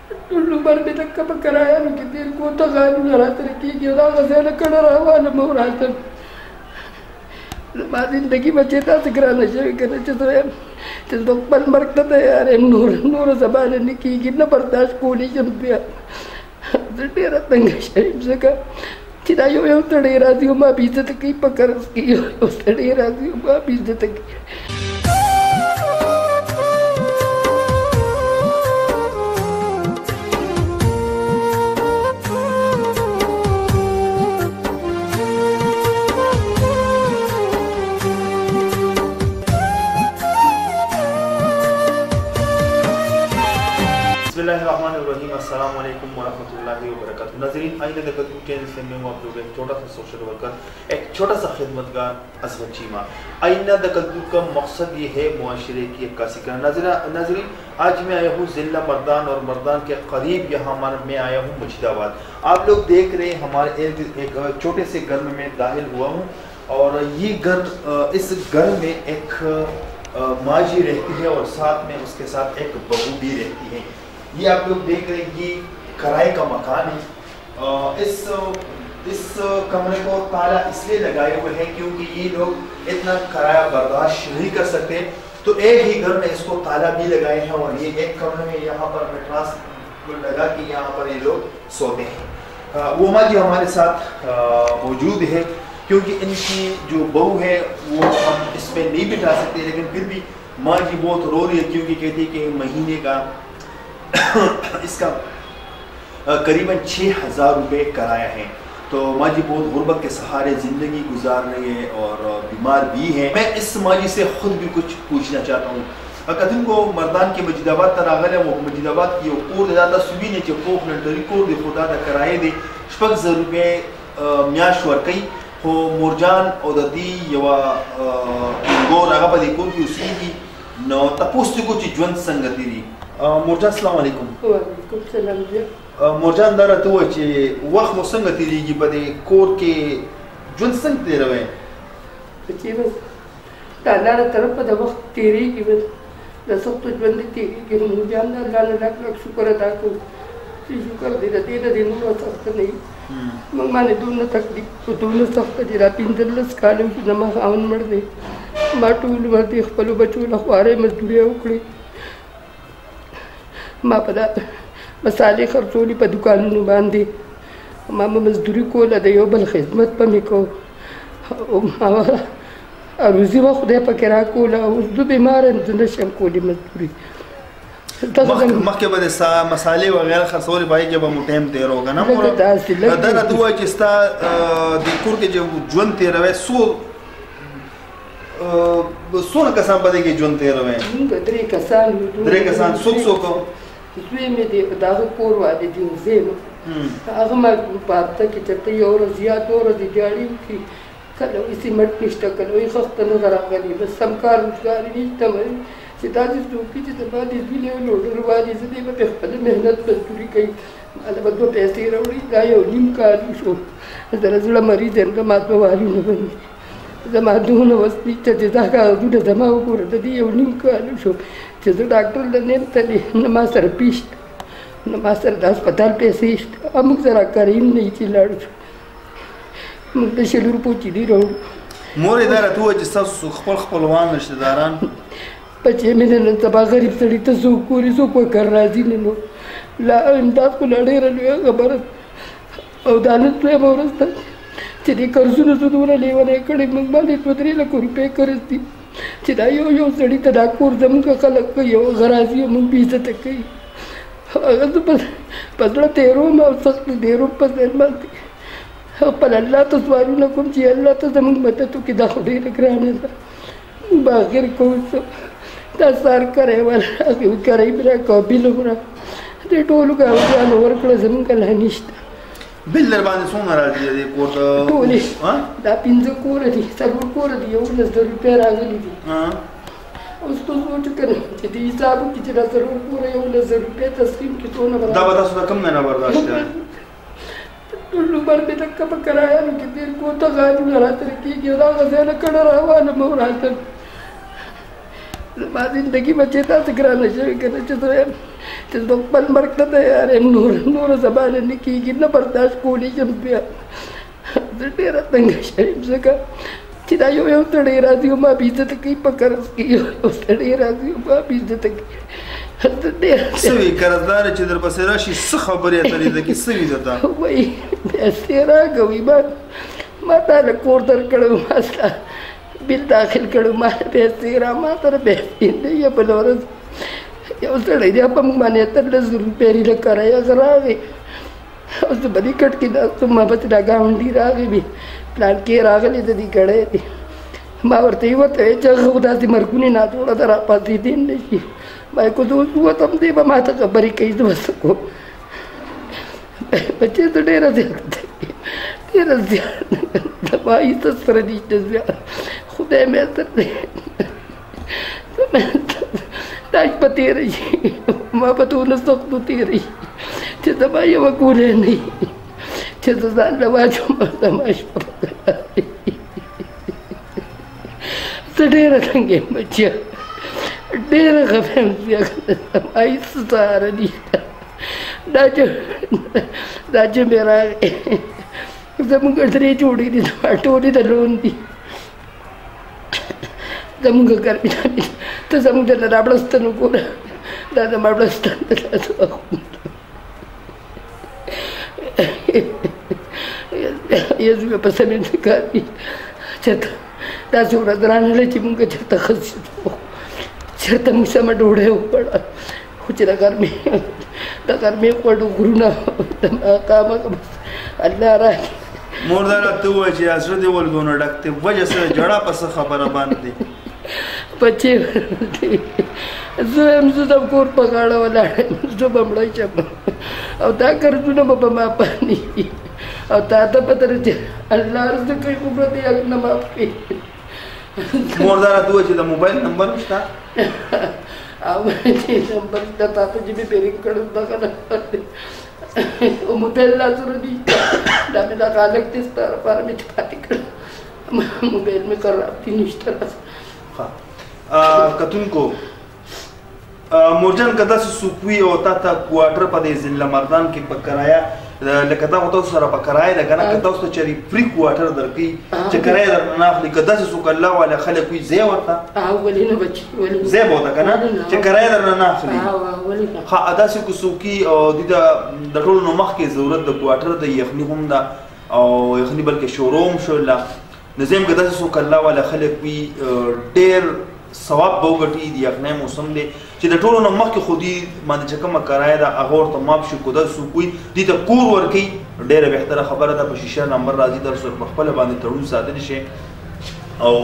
ټول عمر مې لکه په کرایانو کې تېر کړو ته غالونه راته کېږي او دغه ځای نه کډه راوالم او راتلم. زما زندګي به چې داسې ګرانه شوې که نه چې زه وایم چې زه خپل مرګ ته تیار یم. نوره زما نه نه کېږي، نه برداشت کولی شم بیا. زه ډېره تنګه شوې یم ځکه چې دا یو سړی راځي او ما بې عزته کوي په قرض کې، یو سړی راځي او ما بې عزته کوي. बिस्मिल्लाहिर्रहमानिर्रहीम। अस्सलाम वालेकुम वरहमतुल्लाहि वबरकातुहू। नाज़रीन, आइंदा द कद्दू चैनल से मैं आप लोग एक छोटा सा सोशल वर्कर, एक छोटा सा खिदमतगार अज़मत चीमा। आइंदा द कद्दू का मकसद ये है मुआशरे की अक्कासी करना। नाज़रीन, आज मैं आया हूँ ज़िला मर्दान और मर्दान के करीब यहाँ मैं आया हूँ मुजीदाबाद। आप लोग देख रहे हैं हमारे एक छोटे से घर में मैं दाखिल हुआ हूँ और ये घर, इस घर में एक माँ जी रहती है और साथ में उसके साथ एक बहू भी रहती है। ये आप लोग देख रहे हैं ये किराए का मकान है। इस कमरे को ताला इसलिए लगाए हुए हैं क्योंकि ये लोग इतना किराया बर्दाश्त नहीं कर सकते, तो एक ही घर में इसको ताला भी लगाए हैं और ये एक कमरे में यहाँ पर मेट्रास लगा के यहाँ पर ये लोग सोते हैं। वो माँ जी हमारे साथ मौजूद है क्योंकि इनकी जो बहू है वो हम इसमें नहीं बिठा सकते, लेकिन फिर भी माँ जी बहुत रो रही है क्योंकि कहती है कि महीने का इसका करीबन 6,000 रुपये किराया है। तो माँ जी बहुत गुर्बत के सहारे ज़िंदगी गुजार रही है और बीमार भी है। मैं इस माँ जी से ख़ुद भी कुछ पूछना चाहता हूँ। कदम को मर्दान के मजीदाबाद तरागल है, वो मजीदाबाद की कोर ज़्यादा सुबह ने चपोख नटरी कोर दे खुदा दा किराए दे 6,000 रुपये म्याश वर्कई हो मोरजान ओदती यवा गोर आगा पदी कोर की उसी की न तपोस्ती को चिज्वन संगति दी। मोरजान अस्सलाम वालेकुम। वालेकुम सलाम जी। मोरजान दारा तो चे वक्त वो संगति दी की पदे कोर के जुन संग तेरे में बच्चे बस तालारा तरफ पद वक्त तेरी की बस दसों तो जुन तेरी की मोरजान दारा लाख लाख शुक्र अदा को शुक्र दे दिन वो सख्त नहीं मग माने दोन तकलीफ दोन सख्त जरा पिंजरलस कालम की नमा आवन मर दे माटूल मरते खपलो बचूल अखबारे मजदूरी उकड़ी माँ पदा मसाले खर्चोली पर दुकानों बांधे माँ मजदूरी को लदे बल खिदमत पर मी को रोजी व खुदा पकड़ा को ला उस दो बीमार नशम कोली मजदूरी मक्के बदे मसाले वगैरह खर्चोली भाई जब हम टाइम दे रोगा ना मोर दर दुआ जिस्ता दिकुर के जब जुन ते रवे सोना कसान बदे के जुन ते रवे दरे कसान सो को इसमें में दे दाग कोर वाले दिन से अगमा बात तक चलते और जियात और दिगाड़ी की कलो इसी मट निष्ठा कलो ये खस्त नजर आ गई बस समकार रोजगारी नहीं तमरे सिताजी सूखी जिस बात इस भी ले लोडर वाली से दे पे पहले मेहनत मजदूरी कई मतलब बदो पैसे रौड़ी गायो निम का शो जरा जरा मरीज इनका मातवा वाली न बनी जमा दोन वस्ती ते जागा दूध जमा को दी निम का शो जैसे डॉक्टर ने तले नमासर पीस्ट नमासर अस्पताल पेशिस्ट अमुक जरा करीम नहीं चिल्लाड़ मुझे शेलूर पूछी दी रोड मोर इधर तू जिसका सुखपल खपलवान रिश्तेदारान बच्चे मेरे न तबा गरीब सड़ी तो सुकूरी सो कोई कर राजी नहीं ला इमदाद को लड़े रहे खबर और दानत पे मोरस चली कर्जून सुदूर लेवन एकड़े मंगबाली पदरी ला रुपये करती चिदा यो सड़ी तदाकुर जम का खलक यो गराजी मुंग बीजा तक गई अगर तो पदड़ा तेरो में सख्त देरो पसंद मानती पर अल्लाह तो स्वारू न कुम ची अल्लाह तो जमुंग बता तो किदा खुदे रखराने था बागिर को तसार करे वाला करे मेरा कबिल हमरा ते टोलू का जान और कल जमुंग का लानिश्ता बिल्डर बांधे सोना राजी दे कोट टोली हां दा पिंजो कोरदी सब कोरदी यो नजर रुपया रागली दी हां उसको सोच कर कि हिसाब की जरा जरूर पूरा यो नजर रुपया तस्लीम की तो ना दा बता सुदा कम ना बर्दाश्त है टुल्लू बर में तक का कराया कि तेरे को तो गाली लड़ा तेरे की गिरा गजल कड़ा रहा न मोरात जिंदगी बचे था सगरा नशे करने चाहिए چې څوک بل مرګ ته تیار یم نور زمانه نه کېږي نه برداشت کولی شم بیا زه ډېره تنګه شویم ځکه چې دا یو سړی راځي او ما بې عزته کوي په قرض کې یو سړی راځي او ما بې عزته کوي څه وي قرضدار چې درپسې راشي څه خبرې اترې ده کې څه وي درته وایي پیسې راکوي ما تاله کور درکړی ما ستا بل داخل کړی ما پیسې ما سره پیسې نه وي بله ورځ یو سړی دی په موږ باندې 18 روپۍ ریله کرایه راغی او زه په دې کټ کې ناست وم ما پسې دا ګاونډي راغی وي پلان کې راغلی د دې کړی دی ما ورته یې وته چې هغه خو داسې مرګونې ناجوړه ده راپاڅېدی نه شي ما یې که زه اوس ووتم دی به ما ته خبرې کوي زه به څه کوم بچې ته ډېره زیاته ډېره زیاته زما عزت سره نشته زیات خدای مې سره دی دا شپه تېره شي ما په دونه سختو تېره شي چې زما یوه ګوله نه وي چې زه ځان له واچوم زما شپه زه ډېره تنګ یم بچیه ډېره خفه یم زما هېڅ سهاره نشته دا چې مې راغی زموږ 3 جوړې دي زما ټولې د لون دي زموږ ګرمي ته زموږ د رابړستن وګوره دا زما بړستن د لاسو یز مې په سمین کار دي چېرته داسې ورځ رانغله چې مونږ چېرته خسي چېرته موږ سمه ډوډۍ وخوړه خو چې د ګرمۍ خوړو غرونه د ماښامه بس الله راکړي مور دا راته ووایه چې زړه دې ولې دونه ډک دی وجه څه ژړا په څه خبره باندې بچې زه یم زه د کور په غاړه ولاړ یم زه به مړه شم او دا قرضونه به په ما باندې او تا ته پته ده چې الله رزق کوي خو به دې حق نه معاف کړي مور دا راته ووایه چې د موبایل نمبر شته او چې نمبر شته تا ته چې مې پیرنګ کړی دغه نمبر دی او موبایل لا سره نشته دا مې دغه هلک دی ستا لپاره مې پاتې کړی موبایل مې خراب دی نشته کتونکو مورجان که داسې څوک وي او تا ته کوارټر په دې ضلع مردان کې په کرایه لکه دا خو تاسو سره په کرایه ده که نه که تاسو ته چېرې فري کوارټر درکوي چې کرایه درنه نه اخلي که داسې څوک الله والا خلک وي ځای ورته ولې نه بچي ځای به ورته که نه چې کرایه درنه نه اخلي ښه داسې که څوک وي او دوی د ټولو نه مخکې ضرورت د کوارټر د یخني هم ده او یخني بلکې شورو هم شوله نو زه یم که داسې څوک الله والا خلک وي ډېر ثواب به وګټي د یخنۍ موسم دی چې د ټولو نه مخکې خو دوی باندې چې کومه کرایه ده هغه ورته معاف شي که داسې څوک وي دوی ته کور ورکوي ډېره بهتره خبره ده په شیشه نمبر راځي در سره په خپله باندې تړون ساتلی شي او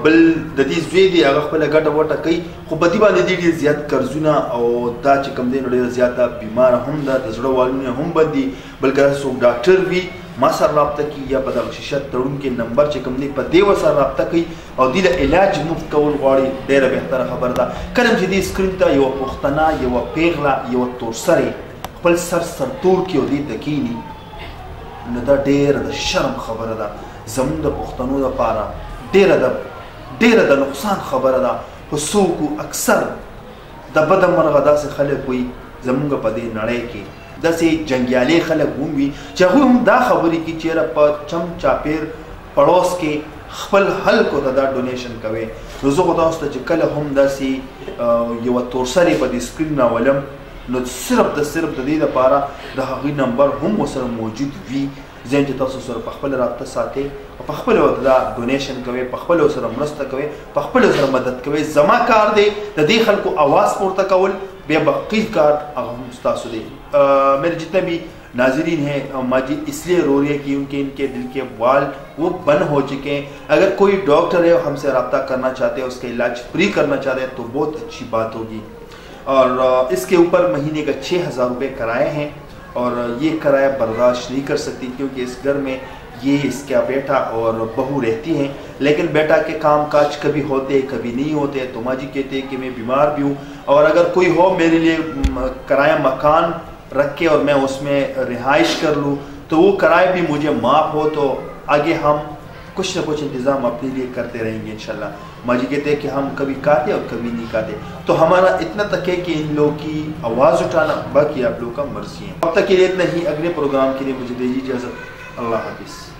بل د دې زوی دی هغه خپله ګټه وټه کوي خو په دې باندې ډېر زیات قرضونه او دا چې کوم دی نو ډېره زیاته بیماره هم ده د زړه والونه هم بد دي بلکې څوک ډاکټر وي ما سره رابطه کوي یا په دغه شیشه تړونکي نمبر چې کوم دی په دې ورسره رابطه کوي او دې له علاج مفت کول غواړي ډېره بهتره خبره ده کله چې دې سکرین ته یوه پښتنه یوه پیغله یوه تورسرې خپل سرتور کړي او دې ته کښېني نو دا ډېره د شرم خبره ده زموږ د پښتنو دپاره ډېره د نقصان خبره ده په څوکو اکثر د بده مرغه داسې خلک وي زموږ په دې نړۍ کې داسې جنګیالي خلک هم وي چې هغوی هم دا خبرې کوي چېرې په چم چاپیر پړوس کې خپل خلکو ته دا ډونیشن کوي نو زه خو تاسو ته چې کله هم داسې یوه تورسرې په دې سکرین راولم نو صرف د دې دپاره د هغوی نمبر هم ورسره موجود وي زه چې تاسو سره په خپله رابطه ساتئ او په خپله ورته دا ډونیشن کوئ په خپله ورسره مرسته کوئ په خپله ورسره مدد کوئ زما کار دی د دې خلکو آواز پورته کول بے بقی کار ستاسو دی میرے جتنے بھی ناظرین ہیں ماجی اس لیے رو رہے ہیں کیونکہ ان کے دل کے وال وہ بند ہو چکے ہیں اگر کوئی ڈاکٹر ہے ہم سے رابطہ کرنا چاہتے ہیں اس کا علاج فری کرنا چاہتے ہیں تو بہت اچھی بات ہوگی اور اس کے اوپر مہینے کا 6,000 روپے کرائے ہیں اور یہ کرایہ برداشت نہیں کر سکتی کیونکہ اس گھر میں یہ اس کا بیٹا اور بہو رہتی ہیں لیکن بیٹا کے کام کاج کبھی ہوتے کبھی نہیں ہوتے تو ماں جی کہتے ہیں کہ میں بیمار بھی ہوں اور اگر کوئی ہو میرے لیے کرایہ مکان رکھے اور میں اس میں رہائش کر لوں تو وہ کرایہ بھی مجھے معاف ہو تو آگے ہم कुछ न कुछ इंतज़ाम अपने लिए करते रहेंगे इंशाल्लाह। माँ जी कहते हैं कि हम कभी काटे और कभी नहीं काटे, तो हमारा इतना तक है कि इन लोगों की आवाज़ उठाना, बाकी आप लोगों का मर्जी है। अब तक के लिए इतना ही, अगले प्रोग्राम के लिए मुझे दीजिए इजाज़त। अल्लाह हाफिज़।